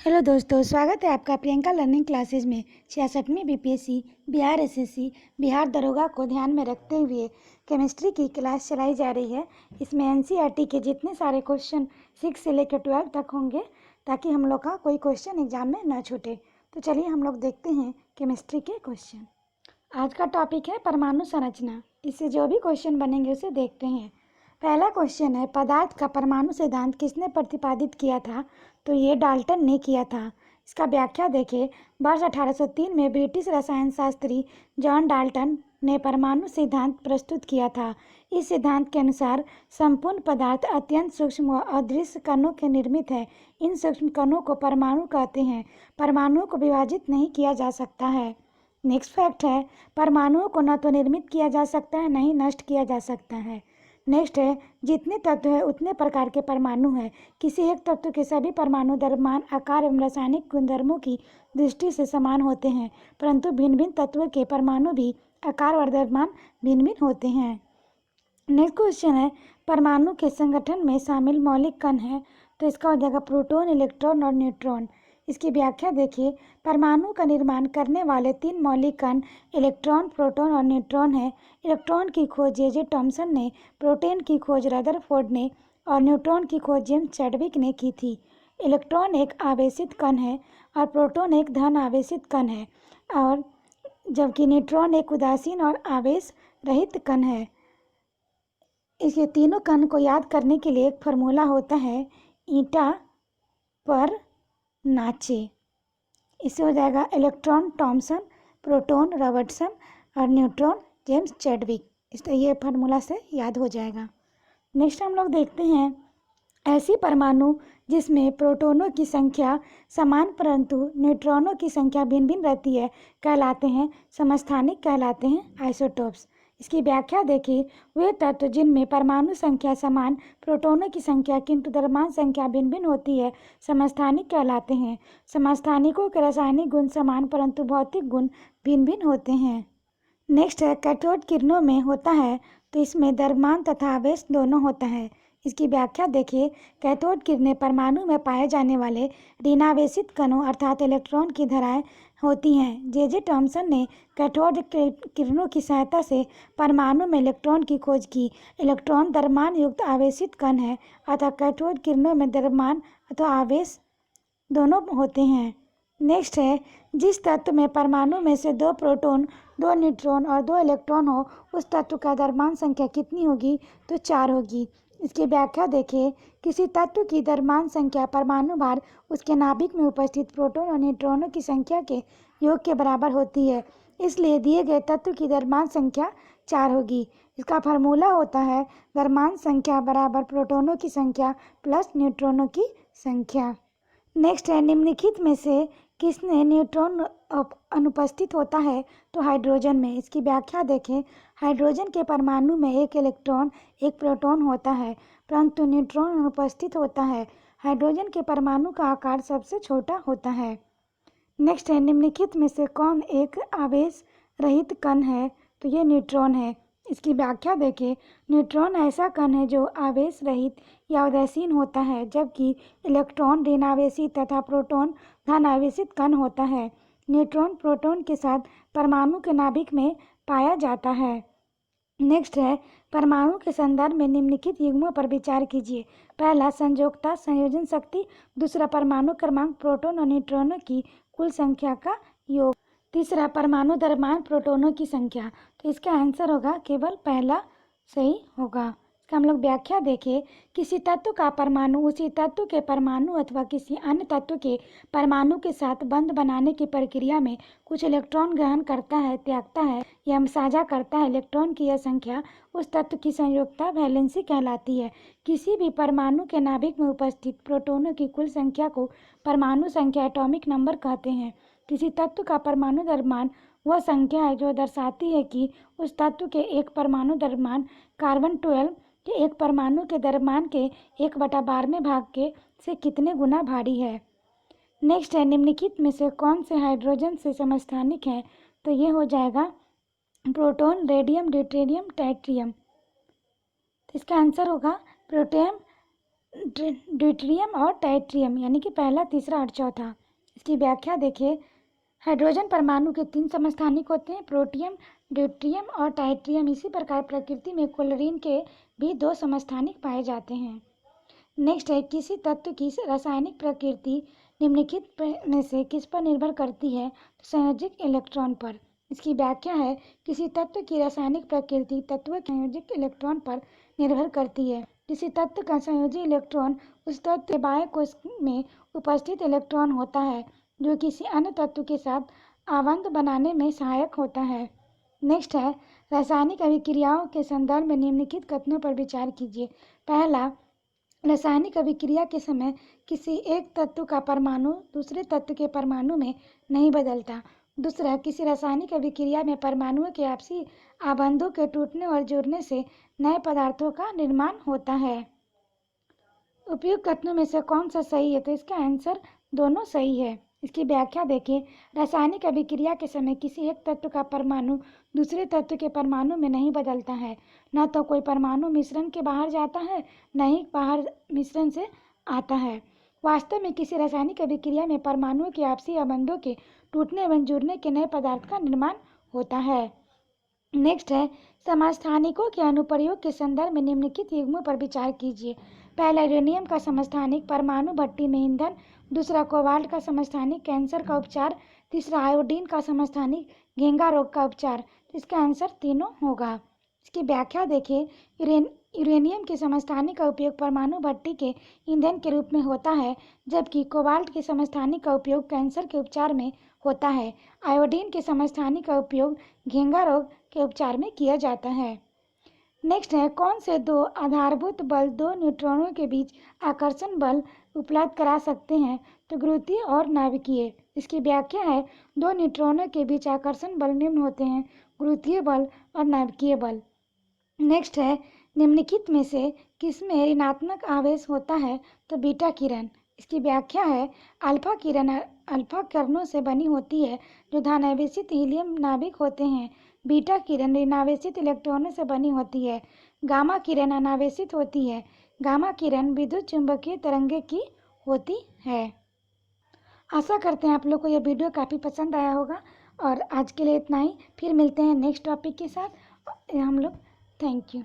Hello दोस्तों, स्वागत है आपका प्रियंका लर्निंग क्लासेज में। 66वीं बीपीएससी बिहार एसएससी बिहार दरोगा को ध्यान में रखते हुए केमिस्ट्री की क्लास चलाई जा रही है। इसमें एनसीईआरटी के जितने सारे क्वेश्चन 6 से लेकर 12 तक होंगे, ताकि हम लोग का कोई क्वेश्चन एग्जाम में न छूटे। तो चलिए हम लोग देखते हैं केमिस्ट्री के क्वेश्चन। आज का टॉपिक है परमाणु संरचना। इससे जो भी क्वेश्चन बनेंगे उसे देखते हैं। पहला क्वेश्चन है, पदार्थ का परमाणु सिद्धांत किसने प्रतिपादित किया था? तो ये डाल्टन ने किया था। इसका व्याख्या देखें। वर्ष 1803 में ब्रिटिश रसायन शास्त्री जॉन डाल्टन ने परमाणु सिद्धांत प्रस्तुत किया था। इस सिद्धांत के अनुसार संपूर्ण पदार्थ अत्यंत सूक्ष्म व अदृश्य कणों के निर्मित है। इन सूक्ष्म कणों को परमाणु कहते हैं। परमाणुओं को विभाजित नहीं किया जा सकता है। नेक्स्ट फैक्ट है, परमाणुओं को न तो निर्मित किया जा सकता है, न ही नष्ट किया जा सकता है। नेक्स्ट है, जितने तत्व है उतने प्रकार के परमाणु हैं। किसी एक तत्व के सभी परमाणु द्रव्यमान, आकार एवं रासायनिक गुणधर्मों की दृष्टि से समान होते हैं, परंतु भिन्न भिन्न तत्वों के परमाणु भी आकार और द्रव्यमान भिन्न भिन्न होते हैं। नेक्स्ट क्वेश्चन है, परमाणु के संगठन में शामिल मौलिक कण है। तो इसका हो जाएगा प्रोटॉन, इलेक्ट्रॉन और न्यूट्रॉन। इसकी व्याख्या देखिए। परमाणु का निर्माण करने वाले 3 मौलिक कण इलेक्ट्रॉन, प्रोटॉन और न्यूट्रॉन है। इलेक्ट्रॉन की खोज जे थॉमसन ने, प्रोटॉन की खोज रदरफोर्ड ने और न्यूट्रॉन की खोज जेम्स चैडविक ने की थी। इलेक्ट्रॉन एक आवेशित कण है और प्रोटॉन एक धन आवेशित कण है, और जबकि न्यूट्रॉन एक उदासीन और आवेश रहित कण है। इसके तीनों कण को याद करने के लिए एक फार्मूला होता है, ईटा पर नाचे। इससे हो जाएगा इलेक्ट्रॉन थॉमसन, प्रोटॉन रॉबर्टसन और न्यूट्रॉन जेम्स चैडविक। इस ये फार्मूला से याद हो जाएगा। नेक्स्ट हम लोग देखते हैं, ऐसी परमाणु जिसमें प्रोटॉनों की संख्या समान परंतु न्यूट्रॉनों की संख्या भिन्न भिन्न रहती है कहलाते हैं समस्थानिक, कहलाते हैं आइसोटोप्स। इसकी व्याख्या देखिए। वे तत्व जिनमें परमाणु संख्या समान, प्रोटॉनों की संख्या किंतु द्रव्यमान संख्या भिन्न भिन्न होती है समस्थानिक कहलाते हैं। समस्थानिकों के रासायनिक गुण समान परंतु भौतिक गुण भिन्न भिन्न होते हैं। नेक्स्ट है, कैथोड किरणों में होता है तो इसमें द्रव्यमान तथा आवेश दोनों होता है। इसकी व्याख्या देखिए। कैथोड किरणें परमाणु में पाए जाने वाले ऋणावेशित कणों अर्थात इलेक्ट्रॉन की धाराएं होती हैं। जे थॉमसन ने कैथोड किरणों की सहायता से परमाणु में इलेक्ट्रॉन की खोज की। इलेक्ट्रॉन द्रव्यमान युक्त आवेशित कण है, अतः कैथोड किरणों में द्रव्यमान अथवा आवेश दोनों होते हैं। नेक्स्ट है, जिस तत्व में परमाणु में से 2 प्रोटॉन, 2 न्यूट्रॉन और 2 इलेक्ट्रॉन हो, उस तत्व का द्रव्यमान संख्या कितनी होगी? तो 4 होगी। इसकी व्याख्या देखिए। किसी तत्व की द्रव्यमान संख्या परमाणु भार उसके नाभिक में उपस्थित प्रोटॉन और न्यूट्रॉनों की संख्या के योग के बराबर होती है, इसलिए दिए गए तत्व की द्रव्यमान संख्या 4 होगी। इसका फार्मूला होता है द्रव्यमान संख्या बराबर प्रोटॉनों की संख्या प्लस न्यूट्रॉनों की संख्या। नेक्स्ट है, निम्नलिखित में से किसने न्यूट्रॉन अनुपस्थित होता है? तो हाइड्रोजन में। इसकी व्याख्या देखें। हाइड्रोजन के परमाणु में 1 इलेक्ट्रॉन 1 प्रोटॉन होता है, परंतु न्यूट्रॉन अनुपस्थित होता है। हाइड्रोजन के परमाणु का आकार सबसे छोटा होता है। नेक्स्ट है, निम्नलिखित में से कौन एक आवेश रहित कण है? तो ये न्यूट्रॉन है। इसकी व्याख्या देखें। न्यूट्रॉन ऐसा कण है जो आवेश रहित या उदासीन होता है, जबकि इलेक्ट्रॉन ऋणावेशित तथा प्रोटॉन धन आवेशित कण होता है। न्यूट्रॉन प्रोटॉन के साथ परमाणु के नाभिक में पाया जाता है। नेक्स्ट है, परमाणु के संदर्भ में निम्नलिखित युग्मों पर विचार कीजिए। पहला, संयोजकता संयोजन शक्ति। दूसरा, परमाणु क्रमांक प्रोटॉन और न्यूट्रॉनों की कुल संख्या का योग। तीसरा, परमाणु द्रव्यमान प्रोटॉनों की संख्या। तो इसका आंसर होगा केवल पहला सही होगा। इसका हम लोग व्याख्या देखें। किसी तत्व का परमाणु उसी तत्व के परमाणु अथवा किसी अन्य तत्व के परमाणु के साथ बंध बनाने की प्रक्रिया में कुछ इलेक्ट्रॉन ग्रहण करता है, त्यागता है या साझा करता है। इलेक्ट्रॉन की यह संख्या उस तत्व की संयोजकता वैलेंसी कहलाती है। किसी भी परमाणु के नाभिक में उपस्थित प्रोटॉनों की कुल संख्या को परमाणु संख्या एटॉमिक नंबर कहते हैं। किसी तत्व का परमाणु द्रव्यमान वह संख्या है जो दर्शाती है कि उस तत्व के एक परमाणु द्रव्यमान कार्बन 12 के एक परमाणु के द्रव्यमान के 1/12वें भाग के से कितने गुना भारी है। नेक्स्ट है, निम्नलिखित में से कौन से हाइड्रोजन से समस्थानिक है? तो ये हो जाएगा प्रोटॉन, रेडियम, ड्यूटेरियम, ट्राइटियम। तो इसका आंसर होगा प्रोटियम, ड्यूटेरियम और टाइट्रियम, यानी कि पहला, तीसरा और चौथा। इसकी व्याख्या देखिए। हाइड्रोजन परमाणु के 3 समस्थानिक होते हैं, प्रोटियम, ड्यूटेरियम और टाइट्रियम। इसी प्रकार प्रकृति में क्लोरीन के भी 2 समस्थानिक पाए जाते हैं। नेक्स्ट है, किसी तत्व की रासायनिक प्रकृति निम्नलिखित में से किस पर निर्भर करती है? तो संयोजक इलेक्ट्रॉन पर। इसकी व्याख्या है, किसी तत्व की रासायनिक प्रकृति तत्व के संयोजक इलेक्ट्रॉन पर निर्भर करती है। किसी तत्व का संयोजी इलेक्ट्रॉन उस तत्व के बाह्य कोश में उपस्थित इलेक्ट्रॉन होता है, जो किसी अन्य तत्व के साथ आबंध बनाने में सहायक होता है। नेक्स्ट है, रासायनिक अभिक्रियाओं के संदर्भ में निम्नलिखित कथनों पर विचार कीजिए। पहला, रासायनिक अभिक्रिया के समय किसी एक तत्व का परमाणु दूसरे तत्व के परमाणु में नहीं बदलता। दूसरा, किसी रासायनिक अभिक्रिया में परमाणुओं के आपसी आबंधों के टूटने और जुड़ने से नए पदार्थों का निर्माण होता है। उपयुक्त कथनों में से कौन सा सही है? तो इसका आंसर दोनों सही है। इसकी व्याख्या देखिए। रासायनिक अभिक्रिया के समय किसी एक तत्व का परमाणु दूसरे तत्व के परमाणु में नहीं बदलता है। न तो कोई परमाणु मिश्रण के बाहर जाता है, न ही बाहर मिश्रण से आता है। वास्तव में किसी रासायनिक अभिक्रिया में परमाणुओं के आपसी आबंधों के टूटने एवं जुड़ने के नए पदार्थ का निर्माण होता है। नेक्स्ट है, समस्थानिकों के अनुप्रयोग के संदर्भ में निम्नलिखित युग्मों पर विचार कीजिए। पहला, यूरेनियम का समस्थानिक परमाणु भट्टी में ईंधन। दूसरा, कोबाल्ट का समस्थानिक कैंसर का उपचार। तीसरा, आयोडीन का समस्थानिक घेंगा रोग का उपचार। इसका आंसर तीनों होगा। इसकी व्याख्या देखिए। यूरेनियम के समस्थानिक का उपयोग परमाणु भट्टी के ईंधन के रूप में होता है, जबकि कोबाल्ट के समस्थानिक का उपयोग कैंसर के उपचार में होता है। आयोडीन के समस्थानिक का उपयोग घेंगा रोग के उपचार में किया जाता है। नेक्स्ट है, कौन से 2 आधारभूत बल 2 न्यूट्रॉनों के बीच आकर्षण बल उपलब्ध करा सकते हैं? तो गुरुत्वीय और नाभिकीय। इसकी व्याख्या है, 2 न्यूट्रॉनों के बीच आकर्षण बल निम्न होते हैं, गुरुत्वीय बल और नाभिकीय बल। नेक्स्ट है, निम्नलिखित में से किसमें ऋणात्मक आवेश होता है? तो बीटा किरण। इसकी व्याख्या है, अल्फा किरण अल्फा किरणों से बनी होती है जो धनावेशित हीलियम नाभिक होते हैं। बीटा किरण ऋणावेशित इलेक्ट्रॉनों से बनी होती है। गामा किरण अनावेशित होती है। गामा किरण विद्युत चुंबकीय तरंगे की होती है। आशा करते हैं आप लोग को यह वीडियो काफ़ी पसंद आया होगा। और आज के लिए इतना ही। फिर मिलते हैं नेक्स्ट टॉपिक के साथ हम लोग। Thank you.